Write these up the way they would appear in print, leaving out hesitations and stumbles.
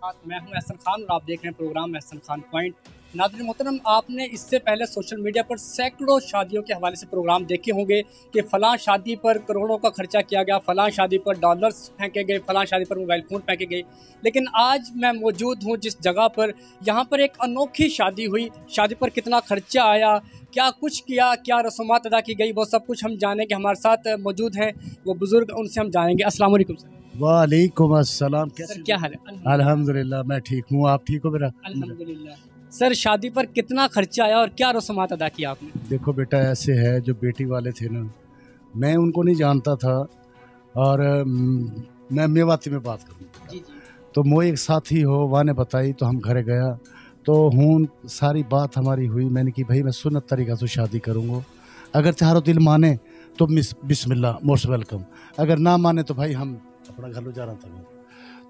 मैं हूं एहसन खान और आप देख रहे हैं प्रोग्राम एहसन खान पॉइंट। नाज़रीन मोहतरम, आपने इससे पहले सोशल मीडिया पर सैकड़ों शादियों के हवाले से प्रोग्राम देखे होंगे कि फ़लाँ शादी पर करोड़ों का खर्चा किया गया, फ़लाँ शादी पर डॉलर्स फेंके गए, फ़लाँ शादी पर मोबाइल फ़ोन फेंके गए। लेकिन आज मैं मौजूद हूँ जिस जगह पर, यहाँ पर एक अनोखी शादी हुई। शादी पर कितना खर्चा आया, क्या कुछ किया, क्या रसूमात अदा की गई, वो सब कुछ हम जानेंगे। हमारे साथ मौजूद हैं वो बुज़ुर्ग, उनसे हम जानेंगे। अस्सलाम वालेकुम सर। वालेकुम अस्सलाम। सर कैसे? क्या हाल है? अल्हम्दुलिल्लाह मैं ठीक हूँ, आप ठीक हो बेटा? अल्हम्दुलिल्लाह। सर, शादी पर कितना खर्चा आया और क्या रसूमात अदा किया आपने? देखो बेटा, ऐसे है, जो बेटी वाले थे ना, मैं उनको नहीं जानता था। और मैं मेवाती में बात करूँ जी जी। तो मो एक साथी हो वहाँ ने बताई तो हम घरे गया तो हूँ सारी बात हमारी हुई। मैंने कि भाई मैं सुन्नत तरीका से शादी करूँगा, अगर चारो दिल माने तो बिस्मिल्लाह मोस्ट वेलकम, अगर ना माने तो भाई हम अपना घर लो जा रहा था।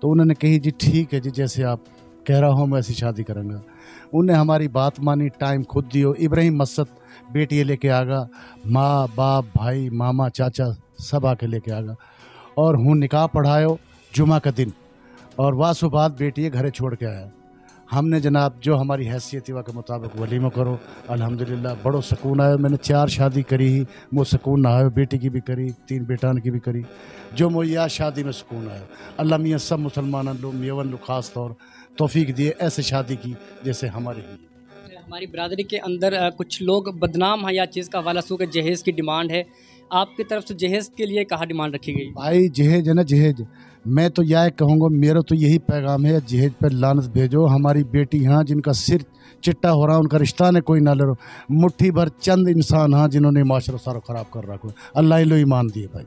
तो उन्होंने कही जी ठीक है जी, जैसे आप कह रहा हूँ वैसी शादी करूँगा। उनने हमारी बात मानी, टाइम खुद दियो। इब्राहिम मस्जिद बेटी लेके आगा, माँ बाप भाई मामा चाचा सब आके लेके आगा और हूँ निकाह पढ़ायो जुमा का दिन, और वासु बाद बेटी घरे छोड़ के आया। हमने जनाब जो हमारी हैसियत हुआ के मुताबिक वलीमा करो। अल्हम्दुलिल्लाह बड़ो सुकून आयो। मैंने 4 शादी करी ही, वो सुकून ना आयो। बेटी की भी करी, 3 बेटान की भी करी, जो मोया शादी में सुकून आयो। अल्लाह मियाँ सब मुसलमान लोग मेवन लोग खास तौर तौफीक दिए ऐसे शादी की जैसे हमारी हुई। हमारी बरादरी के अंदर कुछ लोग बदनाम हैं या चीज़ का हवाला सू के जहेज़ की डिमांड है। आपकी तरफ से जहेज़ के लिए कहाँ डिमांड रखी गई? भाई जहेज है ना, जहेज मैं तो यह कहूँगा, मेरा तो यही पैगाम है, जहेज पर लानत भेजो। हमारी बेटी हाँ जिनका सिर चिट्टा हो रहा, उनका रिश्ता ने कोई ना ले। मुट्ठी भर चंद इंसान हाँ जिन्होंने माशरा सारा ख़राब कर रखा। अल्लाह लो ईमान दिए भाई।